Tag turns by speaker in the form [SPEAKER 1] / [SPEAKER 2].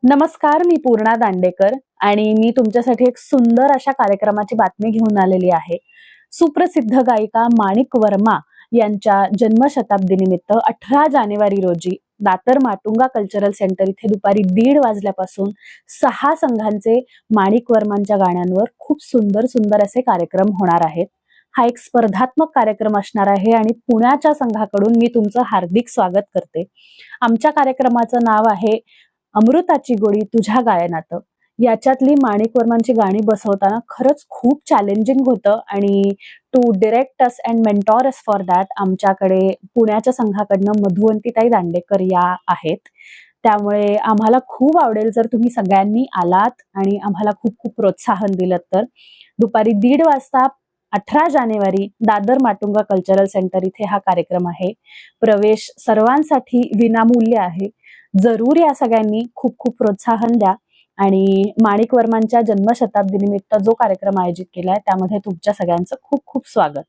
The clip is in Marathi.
[SPEAKER 1] नमस्कार, मी पूर्णा दांडेकर आणि मी तुमच्यासाठी एक सुंदर अशा कार्यक्रमाची बातमी घेऊन आलेली आहे. सुप्रसिद्ध गायिका माणिक वर्मा यांच्या जन्मशताब्दीनिमित्त 18 जानेवारी रोजी दादर माटुंगा कल्चरल सेंटर इथे दुपारी 1:30 वाजल्यापासून 6 संघांचे माणिक वर्मांच्या गाण्यांवर खूप सुंदर सुंदर असे कार्यक्रम होणार आहेत. हा एक स्पर्धात्मक कार्यक्रम असणार आहे आणि पुण्याच्या संघाकडून मी तुमचं हार्दिक स्वागत करते. आमच्या कार्यक्रमाचं नाव आहे अमृताची गोडी तुझ्या गायनात. याच्यातली माणिक वर्मांची गाणी बसवताना खरंच खूप चॅलेंजिंग होतं आणि to direct us and mentor us for that आमच्याकडे पुण्याच्या संघाकडनं मधुवंतीताई दांडेकर या आहेत. त्यामुळे आम्हाला खूप आवडेल जर तुम्ही सगळ्यांनी आलात आणि आम्हाला खूप खूप प्रोत्साहन दिलं तर. दुपारी 1:30 वाजता 18 जानेवारी दादर माटुंगा कल्चरल सेंटर इथे हा कार्यक्रम आहे. प्रवेश सर्वांसाठी विनामूल्य आहे. जरूर या सगळ्यांनी खूप खूप प्रोत्साहन द्या आणि माणिक वर्मांच्या जन्मशताब्दीनिमित्त जो कार्यक्रम आयोजित केलाय त्यामध्ये तुमच्या सगळ्यांचं खूप खूप स्वागत.